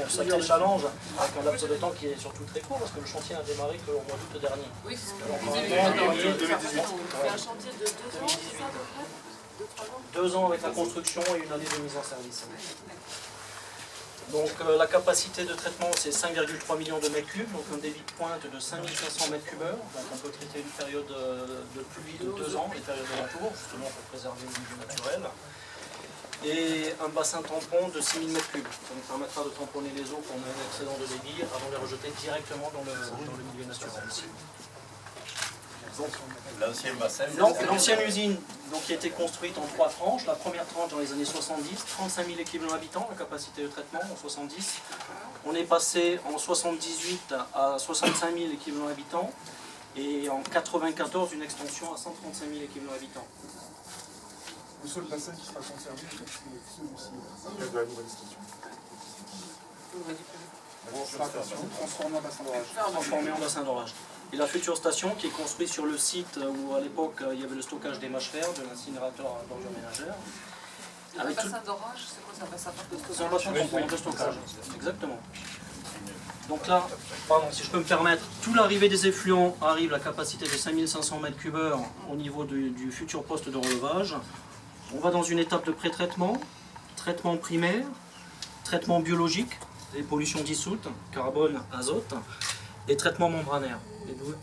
un sacré challenge, avec un laps de temps qui est surtout très court, parce que le chantier n'a démarré qu'au mois d'août dernier. Oui, c'est ce que Alors, vous disiez. C'est un chantier de 2 ans, c'est ça à peu près 2-3 ans 2 ans avec la construction et une année de mise en service. Donc la capacité de traitement c'est 5,3 millions de mètres cubes, donc un débit de pointe de 5500 mètres cubes heure. Donc on peut traiter une période de pluie de 2 ans, les périodes alentours, justement pour préserver le milieu naturel. Et un bassin tampon de 6000 mètres cubes. Ça nous permettra de tamponner les eaux qu'on a un excédent de débit avant de les rejeter directement dans le milieu naturel. L'ancien bassin. L'ancienne usine donc, qui a été construite en 3 tranches. La première tranche dans les années 70, 35 000 équivalents habitants, la capacité de traitement en 70. On est passé en 78 à 65 000 équivalents habitants et en 94 une extension à 135 000 équivalents habitants. Le seul bassin qui sera conservé, c'est celui-ci, de la nouvelle station. Transformé en bassin d'orage. Transformé en bassin d'orage. Et la future station qui est construite sur le site où à l'époque il y avait le stockage des mâches fer, de l'incinérateur d'ordures ménagères. Un bassin d'orage, c'est quoi ça, un bassin de stockage? C'est un bassin tampon de stockage, exactement. Donc là, pardon, si je peux me permettre, tout l'arrivée des effluents arrive à la capacité de 5500 m3 au niveau du futur poste de relevage. On va dans une étape de pré-traitement, traitement primaire, traitement biologique, les pollutions dissoutes, carbone, azote, et traitement membranaire.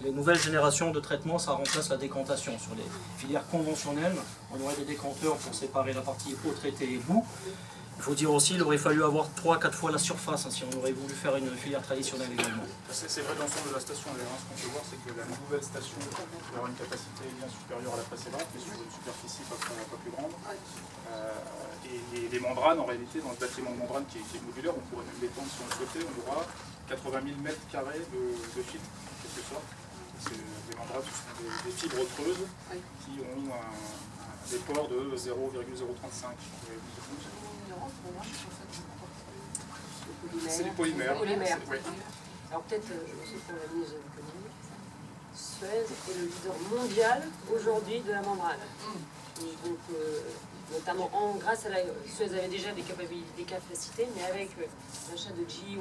Les nouvelles générations de traitements, ça remplace la décantation. Sur les filières conventionnelles, on aurait des décanteurs pour séparer la partie eau traitée et boue. Il faut dire aussi qu'il aurait fallu avoir 3-4 fois la surface si on aurait voulu faire une filière traditionnelle également. C'est vrai dans l'ensemble de la station, ce qu'on peut voir, c'est que la nouvelle station aura une capacité bien supérieure à la précédente, mais sur une superficie pas plus grande. Et les membranes, en réalité, dans le bâtiment de membrane qui est modulaire, on pourrait même l'étendre si on le souhaitait, on aura 80 000 mètres carrés de fibres, en quelque sorte. Les membranes, ce sont des fibres creuses qui ont des pores de 0,035. C'est des polymères. Oui. Alors peut-être, je sais pour la mise économique, Suez est le leader mondial aujourd'hui de la membrane. Donc, notamment grâce à Suez avait déjà des capacités, mais avec l'achat de GE